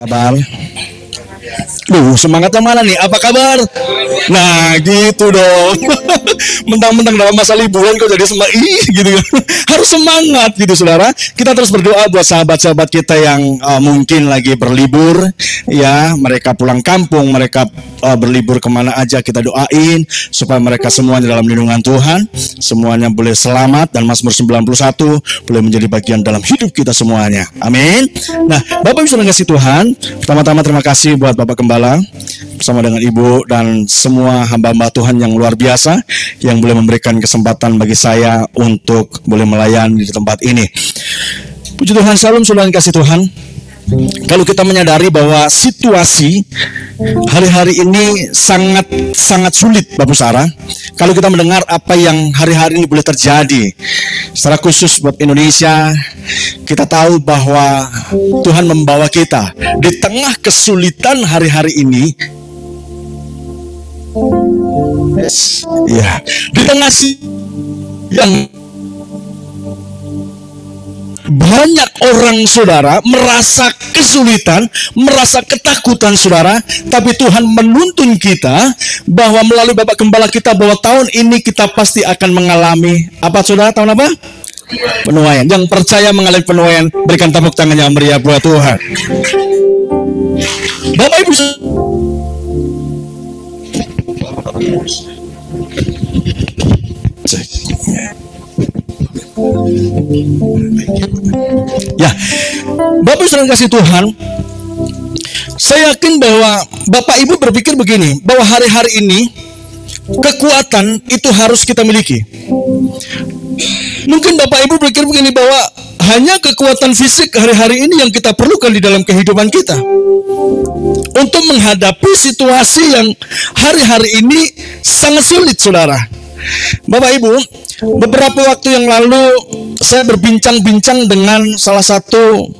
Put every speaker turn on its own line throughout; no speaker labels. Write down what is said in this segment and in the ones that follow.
Kabar? Semangatnya mana nih? Apa kabar? Nah, gitu dong. Mentang-mentang dalam masa liburan kok jadi semangat gitu kan. Harus semangat gitu, Saudara. Kita terus berdoa buat sahabat-sahabat kita yang mungkin lagi berlibur, ya, mereka pulang kampung, mereka berlibur kemana aja, kita doain supaya mereka semuanya dalam lindungan Tuhan, semuanya boleh selamat, dan Mazmur 91 boleh menjadi bagian dalam hidup kita semuanya. Amin. Nah, Bapak Ibu Saudara kasih Tuhan, pertama-tama terima kasih buat Bapak Gembala bersama dengan Ibu dan semua hamba-hamba Tuhan yang luar biasa yang boleh memberikan kesempatan bagi saya untuk boleh melayani di tempat ini. Puji Tuhan, salam saudara kasih Tuhan. Kalau kita menyadari bahwa situasi hari-hari ini sangat sulit, Bapak Saudara. Kalau kita mendengar apa yang hari-hari ini boleh terjadi, secara khusus buat Indonesia, kita tahu bahwa Tuhan membawa kita di tengah kesulitan hari-hari ini. Ya, di tengah yang banyak orang, Saudara, merasa kesulitan, merasa ketakutan, Saudara. Tapi Tuhan menuntun kita bahwa melalui Bapak Gembala kita bahwa tahun ini kita pasti akan mengalami apa, Saudara? Tahun apa? Penuaian. Yang percaya mengalami penuaian, berikan tepuk tangan yang meriah buat Tuhan. Bapak Ibu, ya, Bapak Saudara kasih Tuhan, saya yakin bahwa Bapak Ibu berpikir begini, bahwa hari-hari ini kekuatan itu harus kita miliki. Mungkin Bapak Ibu berpikir begini, bahwa hanya kekuatan fisik hari-hari ini yang kita perlukan di dalam kehidupan kita untuk menghadapi situasi yang hari-hari ini sangat sulit, Saudara. Bapak Ibu, beberapa waktu yang lalu saya berbincang-bincang dengan salah satu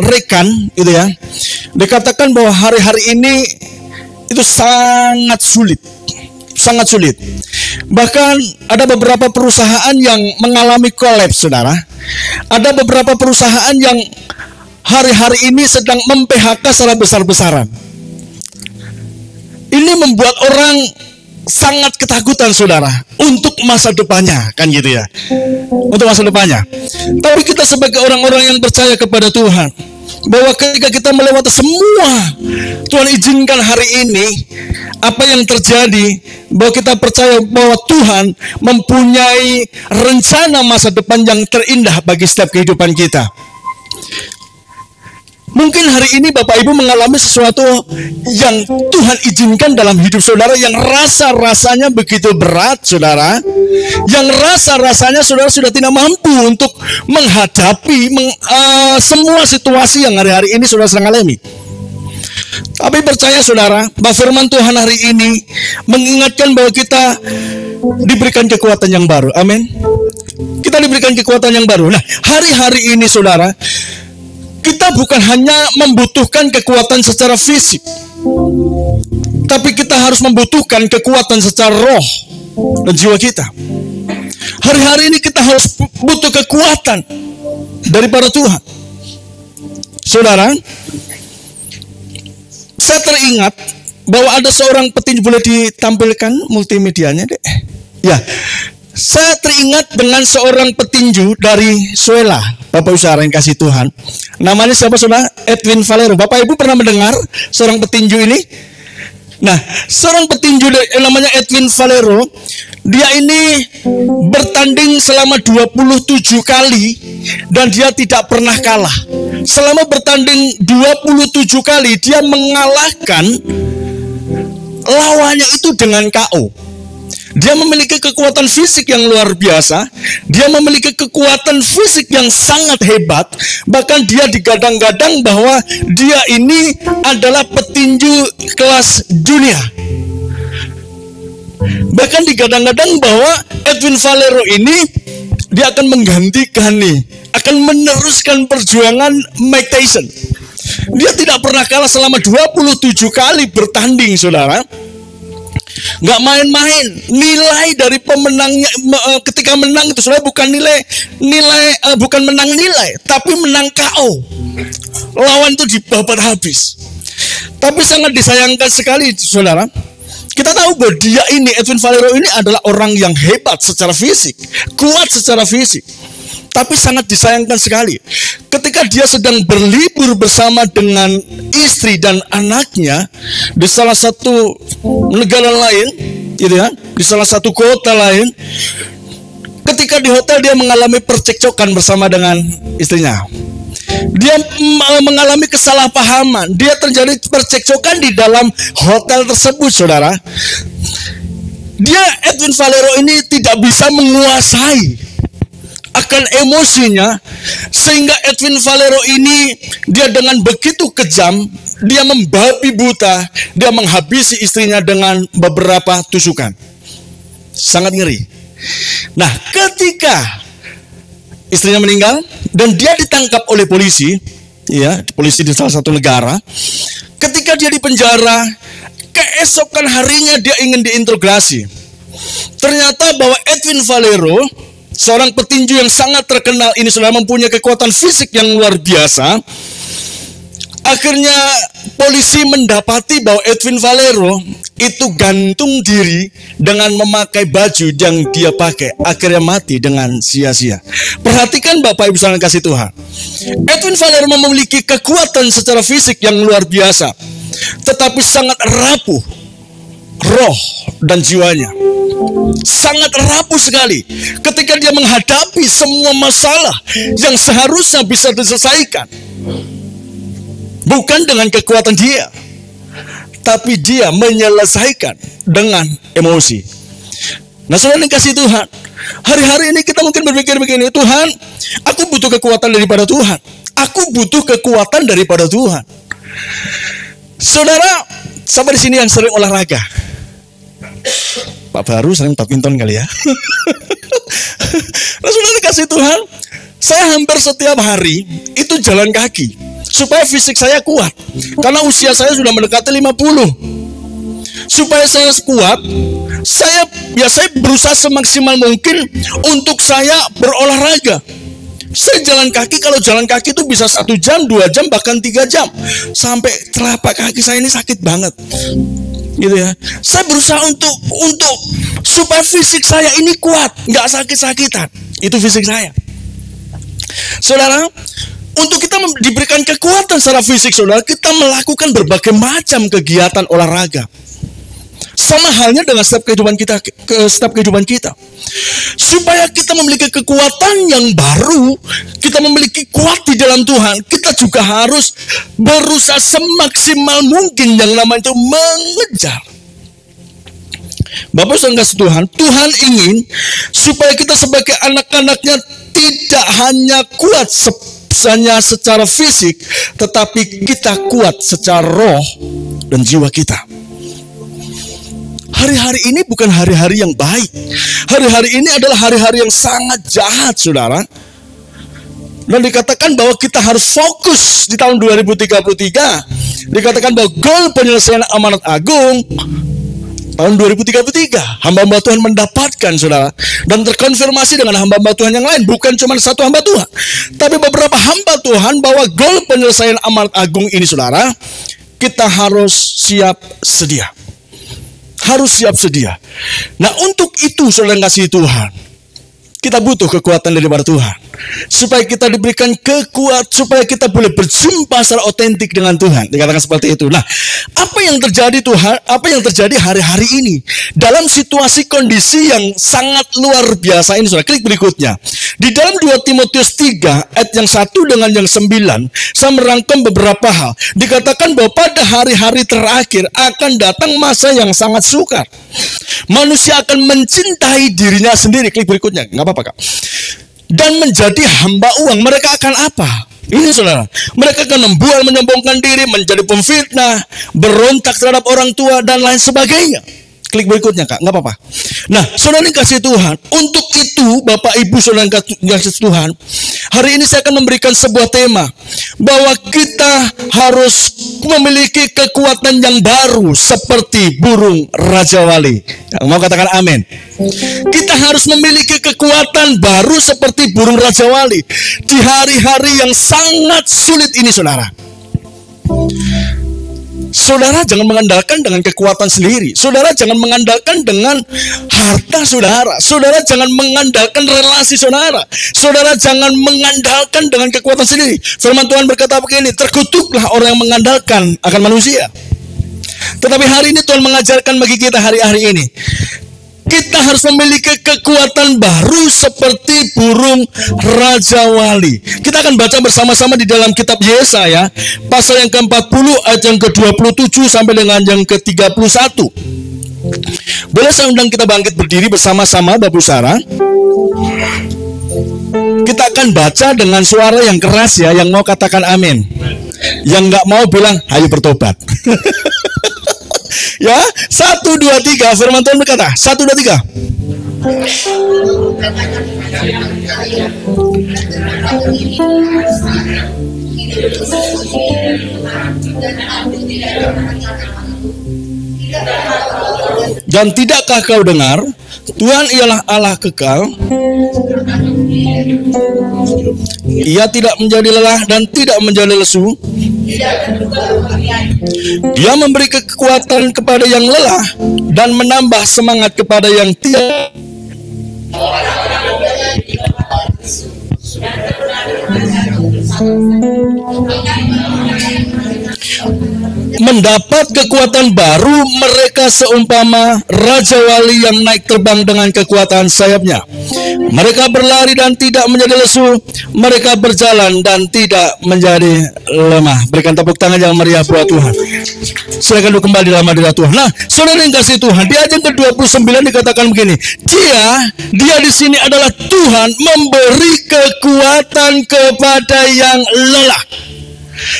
rekan, gitu ya. Dikatakan bahwa hari-hari ini itu sangat sulit, sangat sulit. Bahkan ada beberapa perusahaan yang mengalami kolaps, Saudara. Ada beberapa perusahaan yang hari-hari ini sedang mem-PHK secara besar-besaran. Ini membuat orang sangat ketakutan, Saudara, untuk masa depannya, kan gitu ya, untuk masa depannya. Tapi kita sebagai orang-orang yang percaya kepada Tuhan, bahwa ketika kita melewati semua, Tuhan izinkan hari ini apa yang terjadi, bahwa kita percaya bahwa Tuhan mempunyai rencana masa depan yang terindah bagi setiap kehidupan kita. Mungkin hari ini Bapak Ibu mengalami sesuatu yang Tuhan izinkan dalam hidup saudara, yang rasa-rasanya begitu berat, Saudara. Yang rasa-rasanya saudara sudah tidak mampu untuk menghadapi semua situasi yang hari-hari ini saudara sedang alami. Tapi percaya, Saudara, bahwa firman Tuhan hari ini mengingatkan bahwa kita diberikan kekuatan yang baru. Amin. Kita diberikan kekuatan yang baru. Nah, hari-hari ini, Saudara, kita bukan hanya membutuhkan kekuatan secara fisik, tapi kita harus membutuhkan kekuatan secara roh dan jiwa kita. Hari-hari ini kita harus butuh kekuatan daripada Tuhan. Saudara, saya teringat bahwa ada seorang petinju, boleh ditampilkan multimedianya, dek? Ya, saya teringat dengan seorang petinju dari Suela, Bapak Ibu saudara yang kasih Tuhan. Namanya siapa, Saudara? Edwin Valero. Bapak Ibu pernah mendengar seorang petinju ini? Nah, seorang petinju yang namanya Edwin Valero, dia ini bertanding selama 27 kali dan dia tidak pernah kalah. Selama bertanding 27 kali, dia mengalahkan lawannya itu dengan KO. Dia memiliki kekuatan fisik yang luar biasa. Dia memiliki kekuatan fisik yang sangat hebat. Bahkan dia digadang-gadang bahwa dia ini adalah petinju kelas dunia. Bahkan digadang-gadang bahwa Edwin Valero ini dia akan menggantikan akan meneruskan perjuangan Mike Tyson. Dia tidak pernah kalah selama 27 kali bertanding, Saudara. Nggak main-main. Nilai dari pemenangnya ketika menang itu, Saudara, bukan bukan menang nilai, tapi menang KO. lawan itu dibabat habis. Tapi sangat disayangkan sekali, saudara. Kita tahu bahwa dia ini, Edwin Valero ini adalah orang yang hebat secara fisik, kuat secara fisik. Tapi sangat disayangkan sekali ketika dia sedang berlibur bersama dengan istri dan anaknya di salah satu negara lain, gitu ya, di salah satu kota lain. Ketika di hotel dia mengalami percekcokan bersama dengan istrinya. Dia mengalami kesalahpahaman. Dia terjadi percekcokan di dalam hotel tersebut, saudara. Dia, Edwin Valero ini tidak bisa menguasai akan emosinya, sehingga Edwin Valero ini dia dengan begitu kejam, dia membabi buta, dia menghabisi istrinya dengan beberapa tusukan. Sangat ngeri. Nah, ketika istrinya meninggal dan dia ditangkap oleh polisi, ya, polisi di salah satu negara. Ketika dia di penjara, keesokan harinya dia ingin diinterogasi. Ternyata bahwa Edwin Valero, seorang petinju yang sangat terkenal ini, sudah mempunyai kekuatan fisik yang luar biasa. Akhirnya polisi mendapati bahwa Edwin Valero itu gantung diri dengan memakai baju yang dia pakai. Akhirnya mati dengan sia-sia. Perhatikan Bapak Ibu saudara kasih Tuhan. Edwin Valero memiliki kekuatan secara fisik yang luar biasa, tetapi sangat rapuh roh dan jiwanya. Sangat rapuh sekali ketika dia menghadapi semua masalah yang seharusnya bisa diselesaikan. Bukan dengan kekuatan dia, tapi dia menyelesaikan dengan emosi. Nah, saudara yang kasih Tuhan, hari-hari ini kita mungkin berpikir begini, Tuhan, aku butuh kekuatan daripada Tuhan. Aku butuh kekuatan daripada Tuhan. Saudara, sampai di sini yang sering olahraga. Pak Baru sering badminton kali ya. Nah, saudara kasih Tuhan, saya hampir setiap hari itu jalan kaki supaya fisik saya kuat, karena usia saya sudah mendekati 50. Supaya saya kuat, saya berusaha semaksimal mungkin untuk saya berolahraga. Saya jalan kaki, kalau jalan kaki itu bisa 1 jam, 2 jam, bahkan 3 jam. Sampai telapak kaki saya ini sakit banget, gitu ya. Saya berusaha untuk supaya fisik saya ini kuat, nggak sakit-sakitan. Itu fisik saya. Saudara, untuk kita diberikan kekuatan secara fisik, saudara, kita melakukan berbagai macam kegiatan olahraga. Sama halnya dengan setiap kehidupan kita. Supaya kita memiliki kekuatan yang baru, kita memiliki kuat di dalam Tuhan, kita juga harus berusaha semaksimal mungkin yang namanya itu mengejar. Bapak saudara kasih Tuhan, Tuhan ingin supaya kita sebagai anak-anaknya tidak hanya kuat hanya secara fisik, tetapi kita kuat secara roh dan jiwa kita. Hari-hari ini bukan hari-hari yang baik. Hari-hari ini adalah hari-hari yang sangat jahat, saudara. Dan dikatakan bahwa kita harus fokus di tahun 2033. Dikatakan bahwa goal penyelesaian amanat agung tahun 2033, hamba-hamba Tuhan mendapatkan, saudara, dan terkonfirmasi dengan hamba-hamba Tuhan yang lain. Bukan cuma satu hamba Tuhan, tapi beberapa hamba Tuhan, bahwa goal penyelesaian amanat agung ini, saudara, kita harus siap sedia. Harus siap sedia. Nah, untuk itu, saudara kasih Tuhan, kita butuh kekuatan daripada Tuhan, supaya kita diberikan kekuatan, supaya kita boleh berjumpa secara otentik dengan Tuhan. Dikatakan seperti itu. Nah, apa yang terjadi Tuhan? Apa yang terjadi hari-hari ini dalam situasi kondisi yang sangat luar biasa ini, saudara? Klik berikutnya. Di dalam 2 Timotius 3 ayat yang 1 dengan yang 9, saya merangkum beberapa hal. Dikatakan bahwa pada hari-hari terakhir akan datang masa yang sangat sukar. Manusia akan mencintai dirinya sendiri. Klik berikutnya, nggak apa-apa Kak. Dan menjadi hamba uang. Mereka akan apa? Ini saudara, mereka akan membual, menyombongkan diri, menjadi pemfitnah, berontak terhadap orang tua, dan lain sebagainya. Klik berikutnya Kak, nggak apa-apa. Nah, saudara yang kasih Tuhan, untuk itu Bapak Ibu saudara yang kasih Tuhan, hari ini saya akan memberikan sebuah tema, bahwa kita harus memiliki kekuatan yang baru seperti burung Raja Wali. Mau katakan amin? Kita harus memiliki kekuatan baru seperti burung Raja Wali di hari-hari yang sangat sulit ini, saudara. Saudara jangan mengandalkan dengan kekuatan sendiri. Saudara jangan mengandalkan dengan harta saudara. Saudara jangan mengandalkan relasi saudara. Saudara jangan mengandalkan dengan kekuatan sendiri. Firman Tuhan berkata begini, terkutuklah orang yang mengandalkan akan manusia. Tetapi hari ini Tuhan mengajarkan bagi kita hari-hari ini, kita harus memiliki kekuatan baru seperti burung Raja Wali. Kita akan baca bersama-sama di dalam kitab Yesaya pasal yang ke-40 ayat yang ke-27 sampai dengan yang ke-31. Boleh saya undang kita bangkit berdiri bersama-sama Bapak Saudara? Kita akan baca dengan suara yang keras ya, yang mau katakan amin. Yang nggak mau bilang ayo bertobat. Ya, 1, 2, 3. Firman Tuhan berkata, 1, 2, 3. Dan tidakkah kau dengar, Tuhan ialah Allah kekal, Ia tidak menjadi lelah dan tidak menjadi lesu. Dia memberi kekuatan kepada yang lelah dan menambah semangat kepada yang tidak. Mendapat kekuatan baru mereka seumpama Raja Wali yang naik terbang dengan kekuatan sayapnya. Mereka berlari dan tidak menjadi lesu. Mereka berjalan dan tidak menjadi lemah. Berikan tepuk tangan yang meriah buat Tuhan. Silakan duduk kembali dalam hadirat Tuhan. Nah, saudara yang kasih Tuhan, di ayat yang ke-29 dikatakan begini, Dia di sini adalah Tuhan memberi kekuatan kepada yang lelah.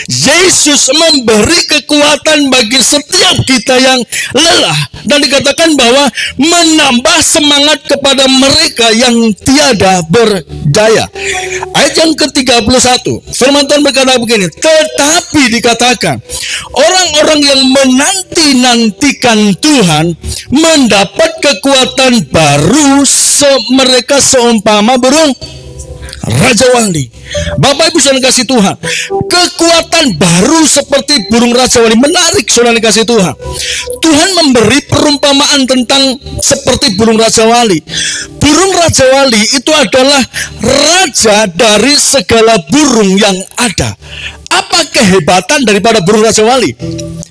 Yesus memberi kekuatan bagi setiap kita yang lelah, dan dikatakan bahwa menambah semangat kepada mereka yang tiada berdaya. Ayat yang ke-31 firman Tuhan berkata begini, tetapi dikatakan orang-orang yang menanti-nantikan Tuhan mendapat kekuatan baru, mereka seumpama burung Raja Wali. Bapak Ibu saudara kasih Tuhan, kekuatan baru seperti burung Raja Wali. Menarik saudara kasih Tuhan. Tuhan memberi perumpamaan tentang seperti burung Raja Wali. Burung Raja Wali itu adalah raja dari segala burung yang ada. Apa kehebatan daripada burung Raja Wali?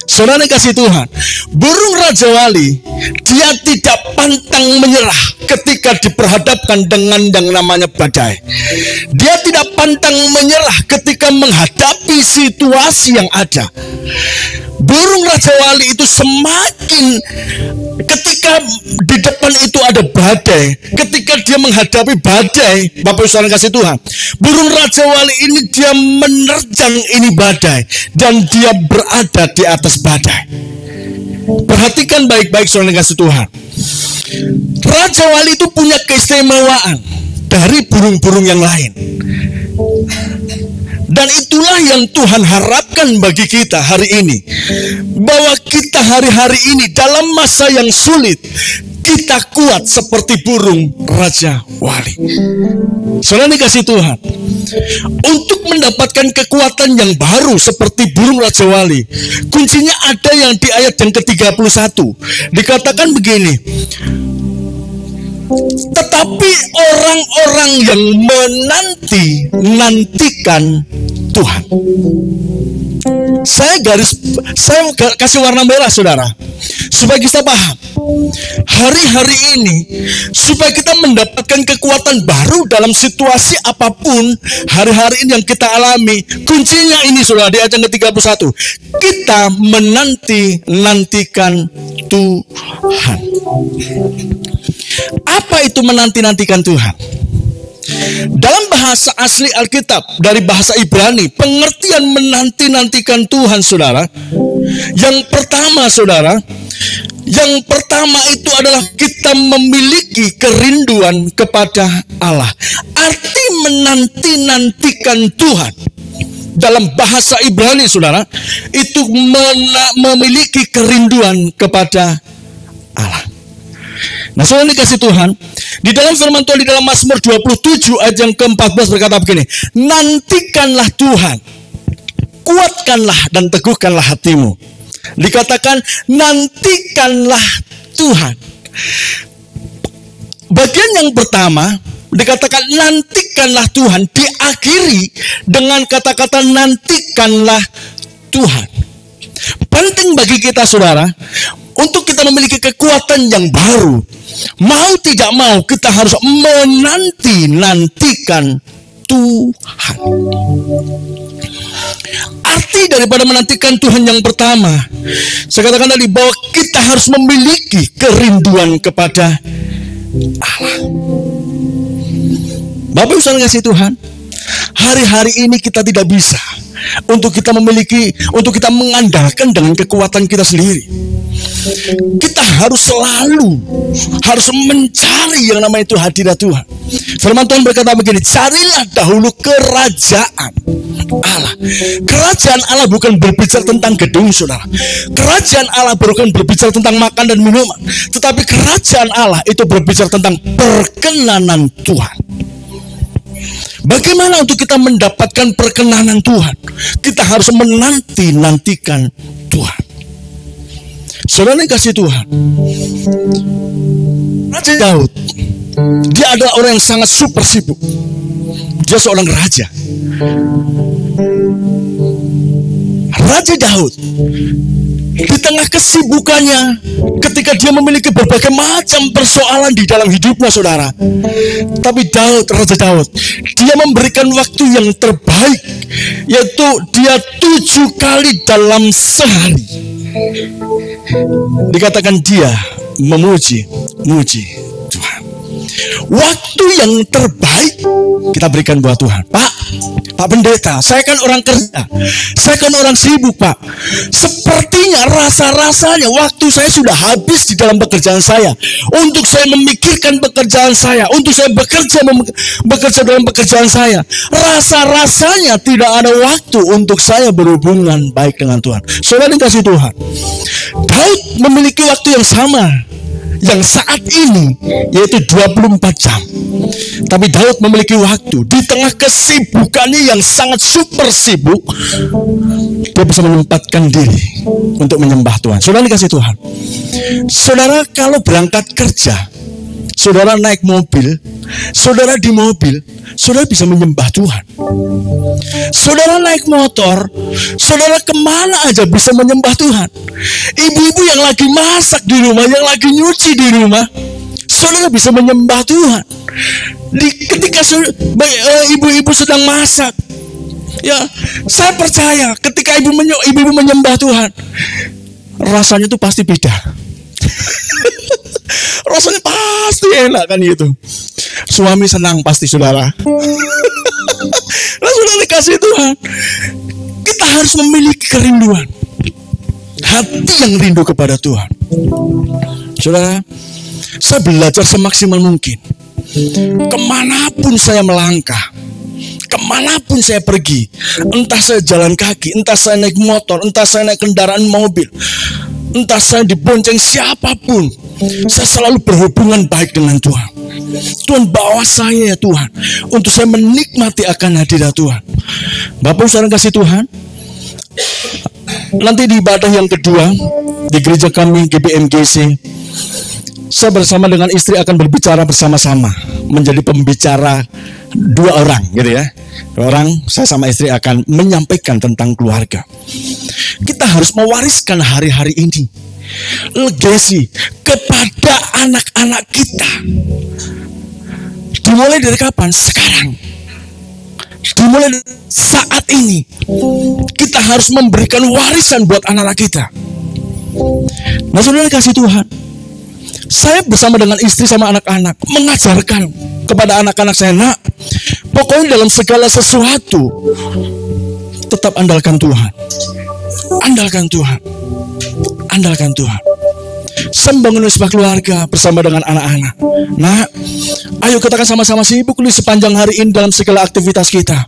Saudara kasih Tuhan, burung Raja Wali, dia tidak pantang menyerah ketika diperhadapkan dengan yang namanya badai. Dia tidak pantang menyerah ketika menghadapi situasi yang ada. Burung Raja Wali itu semakin ketika di depan itu ada badai, ketika dia menghadapi badai, Bapak Saudara kasih Tuhan, burung Raja Wali ini dia menerjang ini badai dan dia berada di atas badai. Perhatikan baik-baik Saudara kasih Tuhan. Raja Wali itu punya keistimewaan dari burung-burung yang lain. Dan itulah yang Tuhan harapkan bagi kita hari ini, bahwa kita hari-hari ini dalam masa yang sulit, kita kuat seperti burung Raja Wali. Saudara dikasih Tuhan, untuk mendapatkan kekuatan yang baru seperti burung Raja Wali, kuncinya ada yang di ayat yang ke-31. Dikatakan begini, tetapi orang-orang yang menanti-nantikan Tuhan. Saya kasih warna merah saudara, supaya kita paham hari-hari ini, supaya kita mendapatkan kekuatan baru dalam situasi apapun hari-hari ini yang kita alami. Kuncinya ini saudara, di ayat yang ke-31, kita menanti-nantikan Tuhan. Apa itu menanti-nantikan Tuhan? Dalam bahasa asli Alkitab dari bahasa Ibrani, pengertian menanti-nantikan Tuhan saudara, yang pertama itu adalah kita memiliki kerinduan kepada Allah. Arti menanti-nantikan Tuhan dalam bahasa Ibrani saudara, itu memiliki kerinduan kepada Allah. Nah saudara dikasih Tuhan, di dalam firman Tuhan di dalam Mazmur 27 ayat yang ke-14 berkata begini, nantikanlah Tuhan, kuatkanlah dan teguhkanlah hatimu. Dikatakan nantikanlah Tuhan. Bagian yang pertama dikatakan nantikanlah Tuhan, diakhiri dengan kata-kata nantikanlah Tuhan. Penting bagi kita saudara, untuk kita memiliki kekuatan yang baru, mau tidak mau kita harus menantikan Tuhan. Arti daripada menantikan Tuhan yang pertama, saya katakan tadi bahwa kita harus memiliki kerinduan kepada Allah. Bapak Ibu saudara kasih Tuhan, hari-hari ini kita tidak bisa untuk kita mengandalkan dengan kekuatan kita sendiri. Kita harus selalu mencari yang namanya itu hadirat Tuhan. Firman Tuhan berkata begini, carilah dahulu kerajaan Allah. Kerajaan Allah bukan berbicara tentang gedung, saudara. Kerajaan Allah bukan berbicara tentang makan dan minuman, tetapi kerajaan Allah itu berbicara tentang perkenanan Tuhan. Bagaimana untuk kita mendapatkan perkenanan Tuhan? Kita harus menantikan Tuhan. Saudara yang kasih Tuhan, Raja Daud, dia adalah orang yang sangat super sibuk. Dia seorang raja. Raja Daud, di tengah kesibukannya, ketika dia memiliki berbagai macam persoalan di dalam hidupnya, saudara, tapi Raja Daud, dia memberikan waktu yang terbaik, yaitu dia 7 kali dalam sehari. Dikatakan dia memuji Tuhan. Waktu yang terbaik kita berikan buat Tuhan. Pak Pendeta, saya kan orang kerja, saya kan orang sibuk, Pak. Sepertinya rasa-rasanya waktu saya sudah habis di dalam pekerjaan saya, untuk saya memikirkan pekerjaan saya, untuk saya bekerja dalam pekerjaan saya. Rasa-rasanya tidak ada waktu untuk saya berhubungan baik dengan Tuhan. Saudara dikasih Tuhan, Daud memiliki waktu yang sama yang saat ini, yaitu 24 jam. Tapi Daud memiliki waktu di tengah kesibukannya yang sangat super sibuk, dia bisa menyempatkan diri untuk menyembah Tuhan. Saudara dikasih Tuhan, saudara kalau berangkat kerja, saudara naik mobil, saudara di mobil, saudara bisa menyembah Tuhan. Saudara naik motor, saudara kemana aja bisa menyembah Tuhan. Ibu-ibu yang lagi masak di rumah, yang lagi nyuci di rumah, saudara bisa menyembah Tuhan. Ketika ibu-ibu sedang masak, ya, saya percaya ketika ibu-ibu menyembah Tuhan, rasanya itu pasti beda. Rasanya pasti enak kan gitu. Suami senang pasti, saudara. Nah, saudara dikasih Tuhan, kita harus memiliki kerinduan, hati yang rindu kepada Tuhan. Saudara, saya belajar semaksimal mungkin. Kemanapun saya melangkah, kemanapun saya pergi, entah saya jalan kaki, entah saya naik motor, entah saya naik kendaraan mobil, entah saya dibonceng siapapun, saya selalu berhubungan baik dengan Tuhan. Tuhan bawa saya, ya Tuhan, untuk saya menikmati akan hadirat Tuhan. Bapak saudara kasih Tuhan, nanti di ibadah yang kedua di gereja kami GBMGC, saya bersama dengan istri akan berbicara bersama-sama, menjadi pembicara 2 orang, gitu ya. 2 orang, saya sama istri akan menyampaikan tentang keluarga. Kita harus mewariskan hari-hari ini legasi kepada anak-anak kita. Dimulai dari kapan? Sekarang. Dimulai saat ini. Kita harus memberikan warisan buat anak-anak kita. Nah, saudara kasih Tuhan, saya bersama dengan istri sama anak-anak mengajarkan kepada anak-anak saya, nak, pokoknya dalam segala sesuatu tetap andalkan Tuhan. Andalkan Tuhan. Andalkan Tuhan. Saya membangun sebuah keluarga bersama dengan anak-anak. Nah, ayo kita kan sama-sama sibuk nih sepanjang hari ini dalam segala aktivitas kita.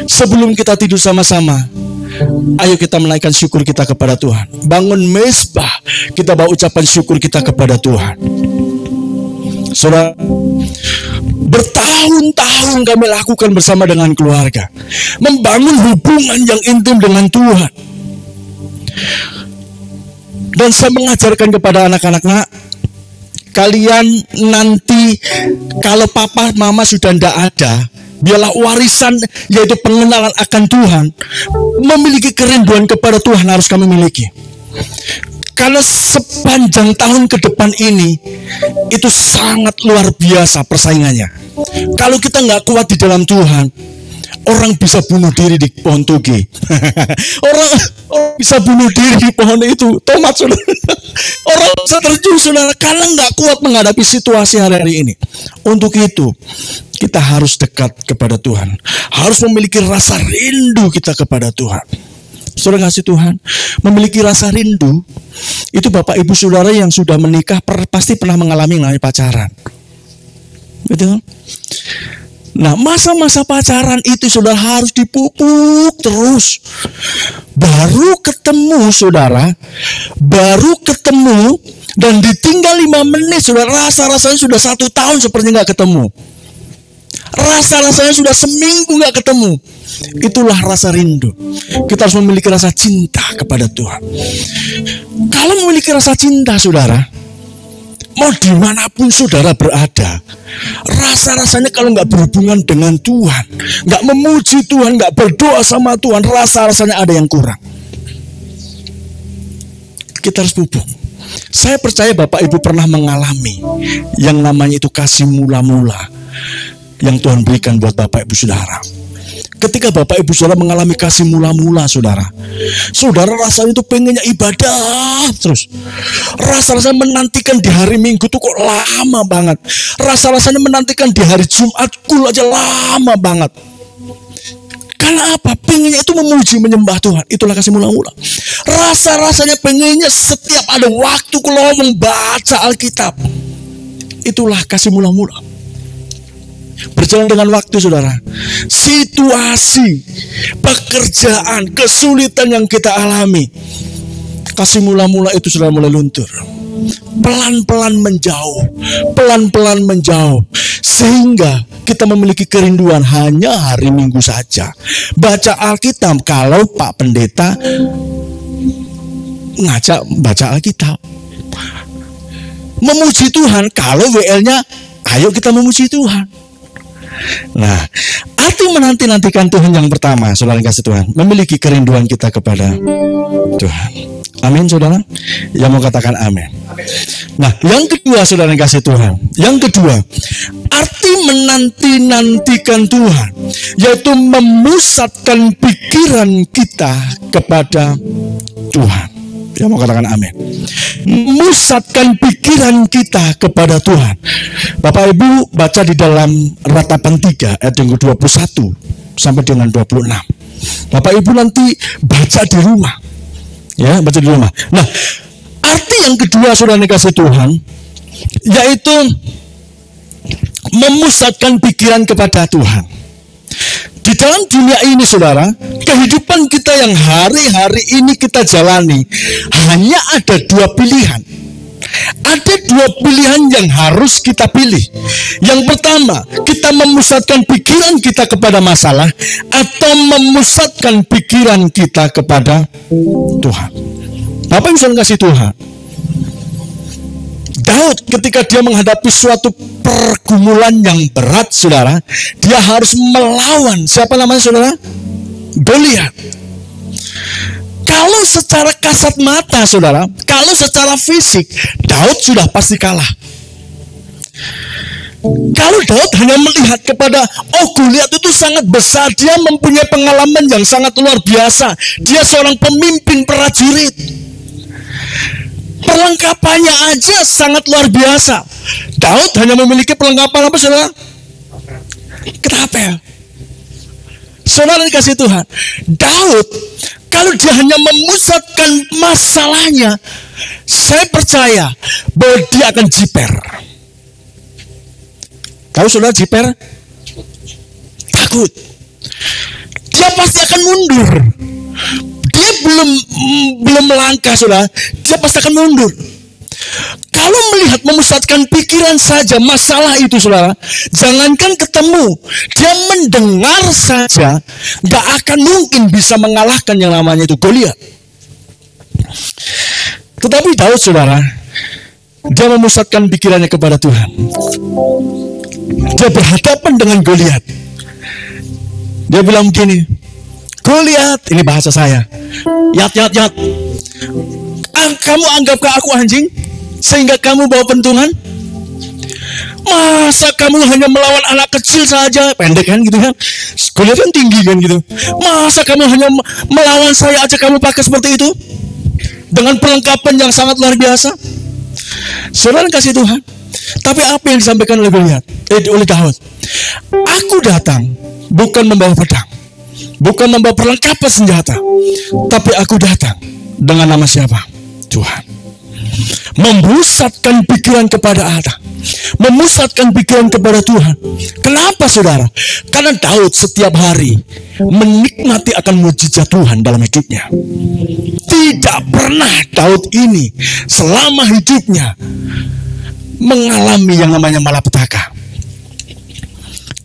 Sebelum kita tidur sama-sama, ayo kita menaikkan syukur kita kepada Tuhan. Bangun mezbah, kita bawa ucapan syukur kita kepada Tuhan. Saudara, Bertahun-tahun kami lakukan bersama dengan keluarga, membangun hubungan yang intim dengan Tuhan. Dan saya mengajarkan kepada anak-anak, nak, kalian nanti kalau papa mama sudah tidak ada, biarlah warisan yaitu pengenalan akan Tuhan, memiliki kerinduan kepada Tuhan harus kami miliki. Karena sepanjang tahun ke depan ini itu sangat luar biasa persaingannya. Kalau kita nggak kuat di dalam Tuhan, orang bisa bunuh diri di pohon toge. orang bisa bunuh diri di pohon itu, tomat, saudara. Orang bisa terjun, saudara, karena nggak kuat menghadapi situasi hari-hari ini. Untuk itu kita harus dekat kepada Tuhan, harus memiliki rasa rindu kita kepada Tuhan. Saudara kasih Tuhan, memiliki rasa rindu itu Bapak Ibu Saudara yang sudah menikah pasti pernah mengalami namanya pacaran, betul? Nah, masa-masa pacaran itu saudara harus dipupuk terus. Baru ketemu saudara, baru ketemu dan ditinggal 5 menit saudara, rasa-rasanya sudah 1 tahun seperti nggak ketemu. Rasa-rasanya sudah seminggu nggak ketemu. Itulah rasa rindu. Kita harus memiliki rasa cinta kepada Tuhan. Kalau memiliki rasa cinta saudara, mau dimanapun saudara berada, rasa-rasanya kalau nggak berhubungan dengan Tuhan, nggak memuji Tuhan, nggak berdoa sama Tuhan, rasa-rasanya ada yang kurang. Kita harus pupuk. Saya percaya Bapak Ibu pernah mengalami yang namanya itu kasih mula-mula yang Tuhan berikan buat Bapak Ibu Saudara. Ketika Bapak Ibu Saudara mengalami kasih mula-mula saudara, saudara rasanya itu pengennya ibadah terus. Rasa-rasanya menantikan di hari Minggu tuh kok lama banget. Rasa-rasanya menantikan di hari Jumat kul aja lama banget. Karena apa? Pengennya itu memuji menyembah Tuhan. Itulah kasih mula-mula. Rasa-rasanya pengennya setiap ada waktu kalau membaca Alkitab. Itulah kasih mula-mula. Berjalan dengan waktu saudara, situasi, pekerjaan, kesulitan yang kita alami, kasih mula-mula itu sudah mulai luntur. Pelan-pelan menjauh, pelan-pelan menjauh, sehingga kita memiliki kerinduan hanya hari Minggu saja. Baca Alkitab kalau Pak Pendeta ngajak baca Alkitab. Memuji Tuhan kalau WL-nya ayo kita memuji Tuhan. Nah, arti menanti-nantikan Tuhan yang pertama, saudara kasih Tuhan, memiliki kerinduan kita kepada Tuhan. Amin, saudara. Yang mau katakan amin. Nah, yang kedua, saudara kasih Tuhan, yang kedua, arti menanti-nantikan Tuhan, yaitu memusatkan pikiran kita kepada Tuhan. Yang mau katakan amin. Memusatkan pikiran kita kepada Tuhan. Bapak Ibu baca di dalam Ratapan 3 ayat yang ke-21 sampai dengan 26. Bapak Ibu nanti baca di rumah. Ya, baca di rumah. Nah, arti yang kedua saudara kasih Tuhan, yaitu memusatkan pikiran kepada Tuhan. Di dalam dunia ini saudara, kehidupan kita yang hari-hari ini kita jalani hanya ada 2 pilihan. Ada 2 pilihan yang harus kita pilih. Yang pertama, kita memusatkan pikiran kita kepada masalah atau memusatkan pikiran kita kepada Tuhan. Apa yang bisa kasih Tuhan? Daud ketika dia menghadapi suatu pergumulan yang berat saudara, dia harus melawan siapa namanya saudara? Goliat. Kalau secara kasat mata saudara, kalau secara fisik Daud sudah pasti kalah. Kalau Daud hanya melihat kepada Goliat itu sangat besar, dia mempunyai pengalaman yang sangat luar biasa, dia seorang pemimpin prajurit, perlengkapannya aja sangat luar biasa. Daud hanya memiliki perlengkapan apa saudara? Ketapel. Saudara dikasih Tuhan, Daud kalau dia hanya memusatkan masalahnya, saya percaya bahwa dia akan jiper. Tahu saudara jiper? Takut. Dia pasti akan mundur. Dia belum melangkah saudara, dia pasti akan mundur. Kalau melihat memusatkan pikiran saja masalah itu, saudara, jangankan ketemu, dia mendengar saja, gak akan mungkin bisa mengalahkan yang namanya itu Goliat. Tetapi Daud, saudara, dia memusatkan pikirannya kepada Tuhan. Dia berhadapan dengan Goliat. Dia bilang begini, Goliat, ini bahasa saya, yat, kamu anggapkah aku anjing sehingga kamu bawa pentungan? Masa kamu hanya melawan anak kecil saja, pendek kan gitu kan, Goliat kan tinggi kan gitu. Masa kamu hanya melawan saya aja kamu pakai seperti itu, dengan perlengkapan yang sangat luar biasa? Saudara kasih Tuhan, tapi apa yang disampaikan oleh Goliat, oleh Daud? Aku datang bukan membawa pedang, bukan membawa perlengkapan senjata, tapi aku datang dengan nama siapa? Tuhan. Memusatkan pikiran kepada Allah, memusatkan pikiran kepada Tuhan. Kenapa, saudara? Karena Daud setiap hari menikmati akan mujizat Tuhan dalam hidupnya. Tidak pernah Daud ini selama hidupnya mengalami yang namanya malapetaka.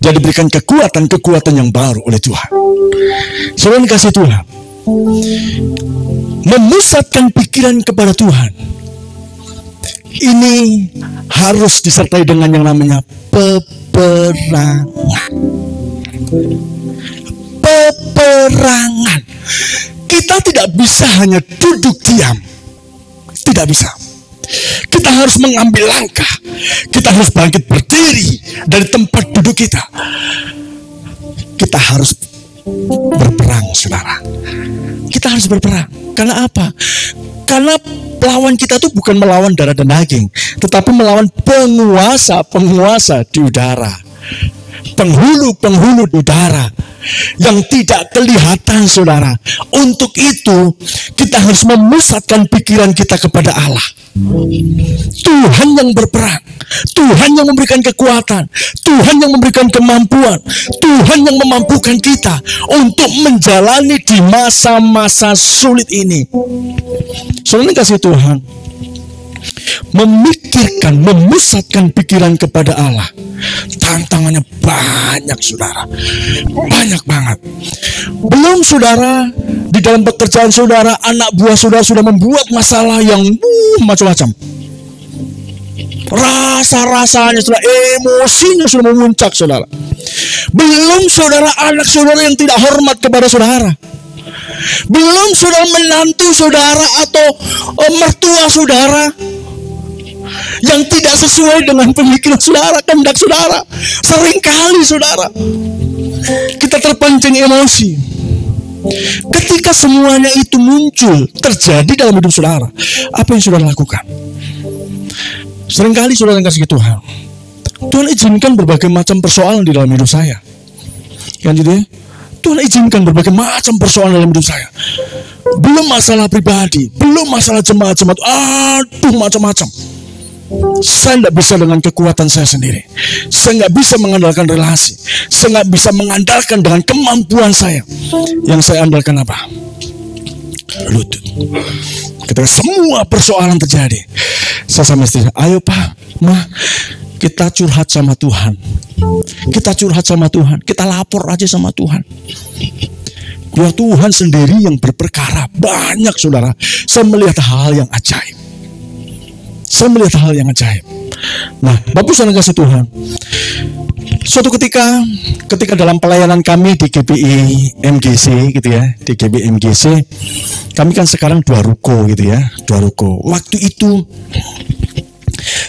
Dia diberikan kekuatan yang baru oleh Tuhan. Saudara kasih Tuhan, memusatkan pikiran kepada Tuhan ini harus disertai dengan yang namanya peperangan. Peperangan. Kita tidak bisa hanya duduk diam. Tidak bisa. Kita harus mengambil langkah. Kita harus bangkit berdiri dari tempat duduk kita. Kita harus berperang, saudara. Kita harus berperang. Karena apa? Karena lawan kita itu bukan melawan darah dan daging, tetapi melawan penguasa di udara, penghulu di udara yang tidak kelihatan, saudara. Untuk itu kita harus memusatkan pikiran kita kepada Allah. Tuhan yang berperang, Tuhan yang memberikan kekuatan, Tuhan yang memberikan kemampuan, Tuhan yang memampukan kita untuk menjalani di masa-masa sulit ini. Soalnya kasih Tuhan, memikirkan, memusatkan pikiran kepada Allah. Tantangannya banyak, saudara. Banyak banget. Belum, saudara, di dalam pekerjaan saudara, anak buah saudara sudah membuat masalah yang macam-macam. Rasa-rasanya sudah, emosinya sudah memuncak, saudara. Belum, saudara, anak saudara yang tidak hormat kepada saudara. Belum, saudara, menantu saudara atau mertua saudara yang tidak sesuai dengan pemikiran saudara, kehendak saudara. Seringkali, saudara, kita terpancing emosi. Ketika semuanya itu muncul, terjadi dalam hidup saudara, apa yang saudara lakukan? Seringkali saudara kasih ke Tuhan, Tuhan izinkan berbagai macam persoalan di dalam hidup saya, kan gitu ya? Tuhan izinkan berbagai macam persoalan dalam hidup saya. Belum masalah pribadi, belum masalah jemaat-jemaat, aduh macam-macam. Saya tidak bisa dengan kekuatan saya sendiri. Saya nggak bisa mengandalkan relasi. Saya nggak bisa mengandalkan dengan kemampuan saya. Yang saya andalkan apa? Lutut. Ketika semua persoalan terjadi, saya sama istri, ayo Pak, Ma, kita curhat sama Tuhan. Kita curhat sama Tuhan. Kita lapor aja sama Tuhan. Biar Tuhan sendiri yang berperkara. Banyak, saudara. Saya melihat hal yang ajaib. Saya melihat hal yang ajaib. Nah, Bapak Saudara kasih Tuhan, suatu ketika dalam pelayanan kami di GBI MGC gitu ya, di GBI MGC, kami kan sekarang 2 ruko gitu ya, 2 ruko. Waktu itu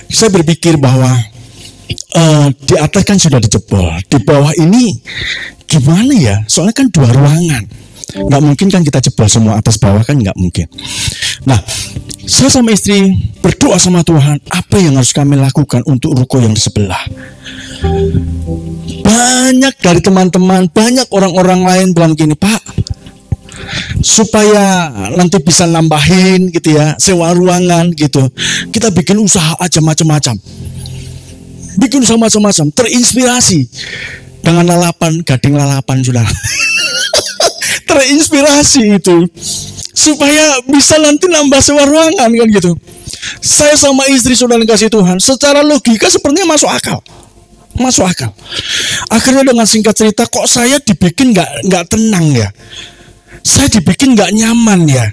saya berpikir bahwa di atas kan sudah dijebol, di bawah ini gimana ya? Soalnya kan 2 ruangan, nggak mungkin kan kita jebol semua atas bawah, kan nggak mungkin. Nah, saya sama istri berdoa sama Tuhan, apa yang harus kami lakukan untuk ruko yang di sebelah. Banyak dari teman-teman, banyak orang-orang lain bilang gini, Pak, supaya nanti bisa nambahin gitu ya, sewa ruangan gitu, kita bikin usaha aja macam-macam. Bikin usaha macam-macam, terinspirasi dengan lalapan, gading lalapan sudah. Terinspirasi itu supaya bisa nanti nambah sewa ruangan kan gitu. Saya sama istri saudara yang kasih Tuhan, secara logika sepertinya masuk akal. Masuk akal. Akhirnya dengan singkat cerita, kok saya dibikin nggak tenang ya? Saya dibikin nggak nyaman ya.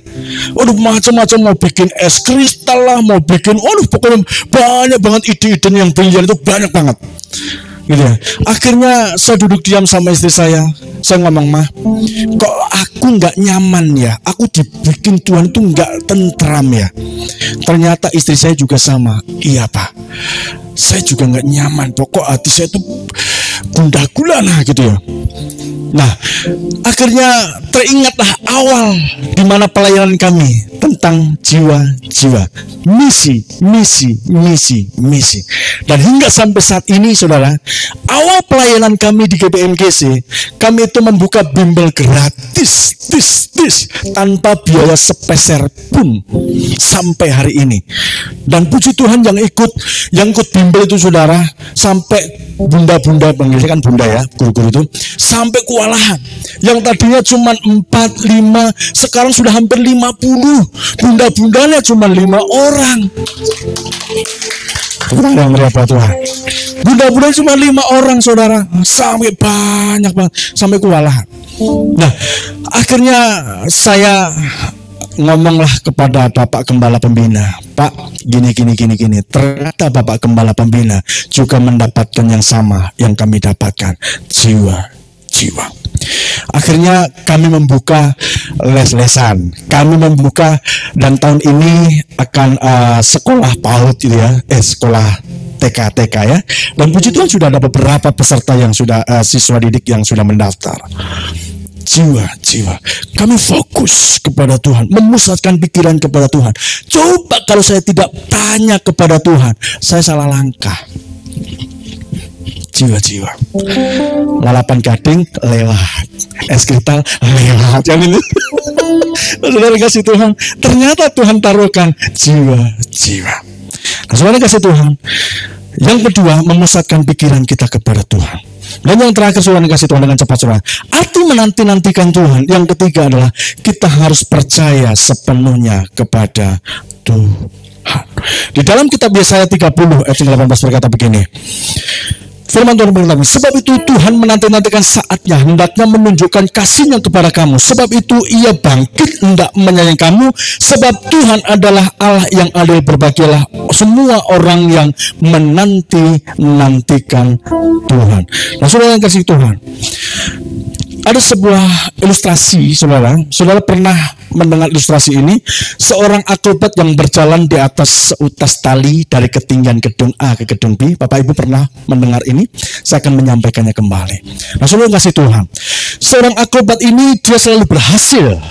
Waduh, macam-macam, mau bikin es kristal lah, mau bikin, waduh pokoknya banyak banget ide-ide yang brilian itu, banyak banget. Gitu ya. Akhirnya saya duduk diam sama istri saya ngomong, "Mah, kok aku nggak nyaman ya? Aku dibikin Tuhan itu nggak tentram ya." Ternyata istri saya juga sama. "Iya Pak, saya juga nggak nyaman. Pokok hati saya itu gundah gulana gitu ya." Nah, akhirnya teringatlah awal di mana pelayanan kami tentang jiwa-jiwa, misi. Dan hingga sampai saat ini, saudara, awal pelayanan kami di GBMGC, kami itu membuka bimbel gratis, tanpa biaya sepeser pun sampai hari ini. Dan puji Tuhan yang ikut bimbel itu, saudara, sampai bunda-bunda, panggilnya kan bunda ya, guru-guru itu, sampai kewalahan. Yang tadinya cuma 4-5, sekarang sudah hampir 50. Bunda-bundanya cuma 5 orang. Yang berapa Tuhan? Bunda-bunda cuma 5 orang, saudara, sampai banyak banget, sampai kewalahan. Nah, akhirnya saya ngomonglah kepada Bapak Gembala Pembina, "Pak, gini. Ternyata Bapak Gembala Pembina juga mendapatkan yang sama yang kami dapatkan, jiwa." Akhirnya kami membuka les-lesan. Kami membuka, dan tahun ini akan sekolah PAUD gitu ya, sekolah TK ya. Dan puji Tuhan sudah ada beberapa peserta yang sudah siswa didik yang sudah mendaftar. Jiwa. Kami fokus kepada Tuhan, memusatkan pikiran kepada Tuhan. Coba kalau saya tidak tanya kepada Tuhan, saya salah langkah. Jiwa. Lalapan gading lewat, es kristal lewat, yang ini. Saudara kasih Tuhan, ternyata Tuhan taruhkan jiwa. Nah, saudara kasih Tuhan, yang kedua, memusatkan pikiran kita kepada Tuhan. Dan yang terakhir, saudara kasih Tuhan, dengan cepat saudara, arti menanti-nantikan Tuhan. Yang ketiga adalah kita harus percaya sepenuhnya kepada Tuhan. Di dalam kitab Yesaya 30 ayat 18 berkata begini, firman Tuhan berkata, "Sebab itu Tuhan menanti-nantikan saatnya, hendaknya menunjukkan kasih-Nya kepada kamu. Sebab itu Ia bangkit, hendak menyayangi kamu. Sebab Tuhan adalah Allah yang adil. Berbahagialah semua orang yang menanti-nantikan Tuhan." Nah, saudara yang kasih Tuhan, ada sebuah ilustrasi, saudara pernah mendengar ilustrasi ini? Seorang akrobat yang berjalan di atas seutas tali dari ketinggian gedung A ke gedung B. Bapak Ibu pernah mendengar ini? Saya akan menyampaikannya kembali. Nah, saudara kasih Tuhan, seorang akrobat ini dia selalu berhasil.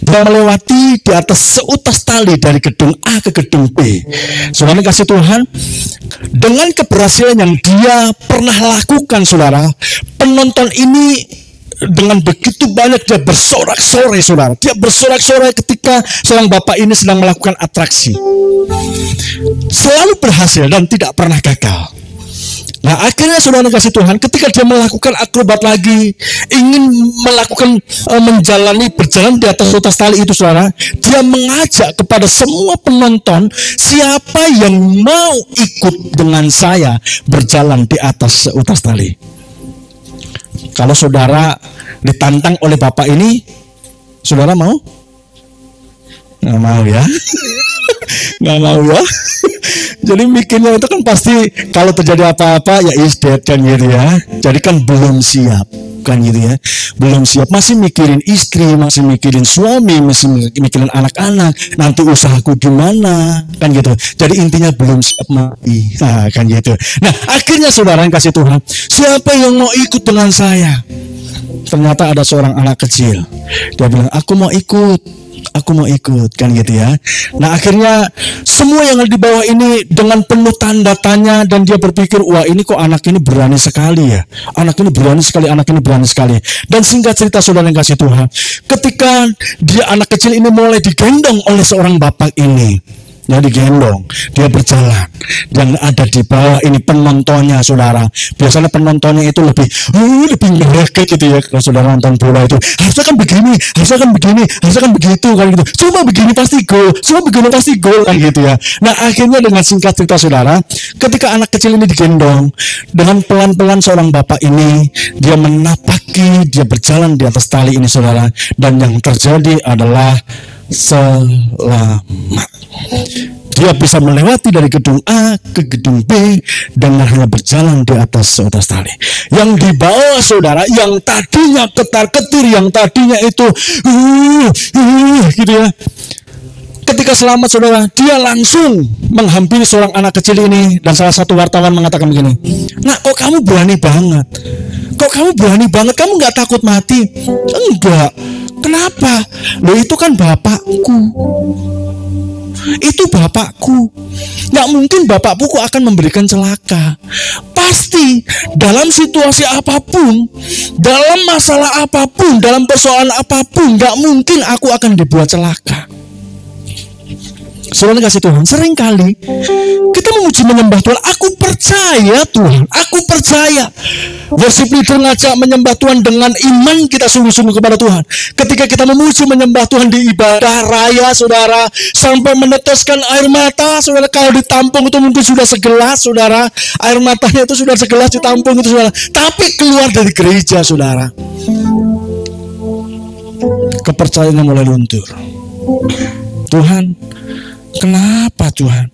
Dia melewati di atas seutas tali dari gedung A ke gedung B. Saudara kasih Tuhan, dengan keberhasilan yang dia pernah lakukan, saudara, penonton ini dengan begitu banyak dia bersorak-sorai, saudara. Dia bersorak-sorai ketika seorang bapak ini sedang melakukan atraksi. Selalu berhasil dan tidak pernah gagal. Nah, akhirnya saudara kasih Tuhan, ketika dia melakukan akrobat lagi, ingin melakukan berjalan di atas utas tali itu, saudara, dia mengajak kepada semua penonton, siapa yang mau ikut dengan saya berjalan di atas utas tali. Kalau saudara ditantang oleh bapak ini, saudara mau? Nggak mau ya? Nggak mau ya? Jadi mikirnya itu kan pasti kalau terjadi apa-apa ya is dead kan gitu ya. Jadi kan belum siap kan gitu ya. Belum siap, masih mikirin istri, masih mikirin suami, masih mikirin anak-anak, nanti usahaku gimana kan gitu. Jadi intinya belum siap mati, kan gitu. Nah, akhirnya saudara yang kasih Tuhan, siapa yang mau ikut dengan saya? Ternyata ada seorang anak kecil. Dia bilang, aku mau ikut kan gitu ya. Nah, akhirnya semua yang ada di bawah ini dengan penuh tanda tanya, dan dia berpikir, wah ini kok anak ini berani sekali ya. Anak ini berani sekali. Dan singkat cerita saudara yang kasih Tuhan, ketika dia anak kecil ini mulai digendong oleh seorang bapak ini, Ya, digendong, dia berjalan. Yang ada di bawah ini penontonnya, saudara. Biasanya penontonnya itu lebih ngereket gitu ya. Kalau saudara nonton bola itu, harusnya kan begini, harusnya kan begitu kan gitu. Cuma begini pasti gol kan gitu ya. Nah, akhirnya dengan singkat cerita, saudara, ketika anak kecil ini digendong, dengan pelan-pelan seorang bapak ini, dia menapaki, dia berjalan di atas tali ini, saudara. Dan yang terjadi adalah selamat. Dia bisa melewati dari gedung A ke gedung B dengan hanya berjalan di atas tali. Yang di bawah, saudara, yang tadinya ketar-ketir, yang tadinya itu gitu ya. Ketika selamat, saudara, dia langsung menghampiri seorang anak kecil ini. Dan salah satu wartawan mengatakan begini, "Nak, kok kamu berani banget? Kamu nggak takut mati?" "Enggak." "Kenapa?" "Loh, itu kan bapakku. Itu bapakku. Nggak mungkin bapakku akan memberikan celaka. Pasti dalam situasi apapun, dalam masalah apapun, dalam persoalan apapun, nggak mungkin aku akan dibuat celaka." Saudara kasih Tuhan, seringkali kita memuji menyembah Tuhan. Aku percaya Tuhan, aku percaya. Worship leader ngajak menyembah Tuhan dengan iman kita sungguh-sungguh kepada Tuhan. Ketika kita memuji menyembah Tuhan di ibadah raya, saudara, sampai meneteskan air mata, saudara, kalau ditampung itu mungkin sudah segelas, saudara. Air matanya itu sudah segelas ditampung itu, saudara. Tapi keluar dari gereja, saudara, kepercayaannya mulai luntur. Tuhan, kenapa Tuhan?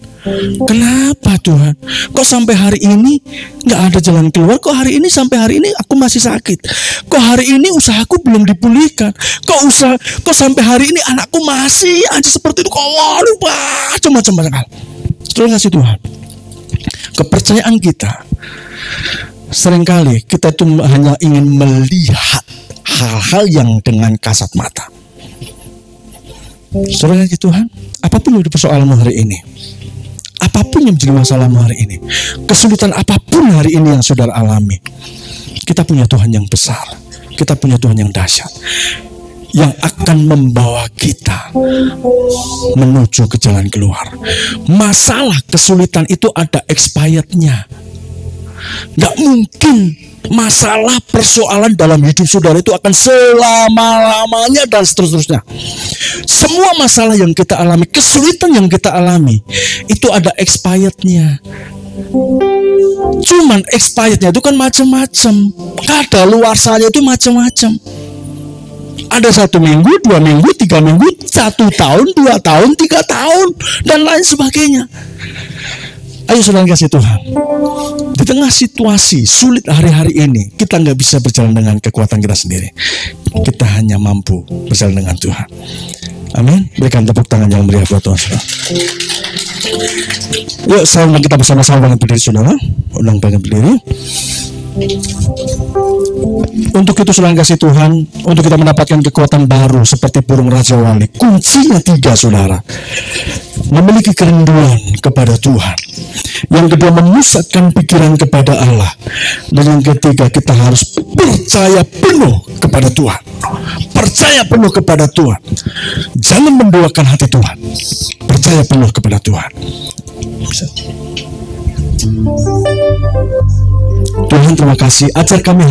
Kenapa Tuhan? Kok sampai hari ini nggak ada jalan keluar? Kok hari ini sampai hari ini aku masih sakit? Kok hari ini usahaku belum dipulihkan? Kok sampai hari ini anakku masih aja seperti itu? Kok lupa macam-macam hal. Terima kasih Tuhan. Kepercayaan kita seringkali kita itu hanya ingin melihat hal-hal yang dengan kasat mata. Saudara kasih Tuhan, apapun yang persoalanmu hari ini, apapun yang menjadi masalahmu hari ini, kesulitan apapun hari ini yang saudara alami, kita punya Tuhan yang besar, kita punya Tuhan yang dahsyat, yang akan membawa kita menuju ke jalan keluar. Masalah kesulitan itu ada expirednya. Gak mungkin masalah persoalan dalam hidup saudara itu akan selama-lamanya dan seterusnya. Semua masalah yang kita alami, kesulitan yang kita alami, itu ada expirednya. Cuman expirednya itu kan macam-macam, kadaluarsanya itu macam-macam. Ada 1 minggu, 2 minggu, 3 minggu, 1 tahun, 2 tahun, 3 tahun, dan lain sebagainya. Ayo saudara kasih Tuhan, di tengah situasi sulit hari-hari ini, kita nggak bisa berjalan dengan kekuatan kita sendiri. Kita hanya mampu berjalan dengan Tuhan. Amin. Berikan tepuk tangan yang meriah buat Tuhan, saudara. Yuk, saya undang kita bersama-sama dengan berdiri, saudara. Undang bangun berdiri. Untuk itu saudara kasih Tuhan, untuk kita mendapatkan kekuatan baru seperti burung Raja Wali, kuncinya 3, saudara. Memiliki kerinduan kepada Tuhan. Yang kedua, memusatkan pikiran kepada Allah. Dan yang ketiga, kita harus percaya penuh kepada Tuhan. Percaya penuh kepada Tuhan. Jangan menduakan hati Tuhan. Percaya penuh kepada Tuhan. Tuhan, terima kasih. Ajar kami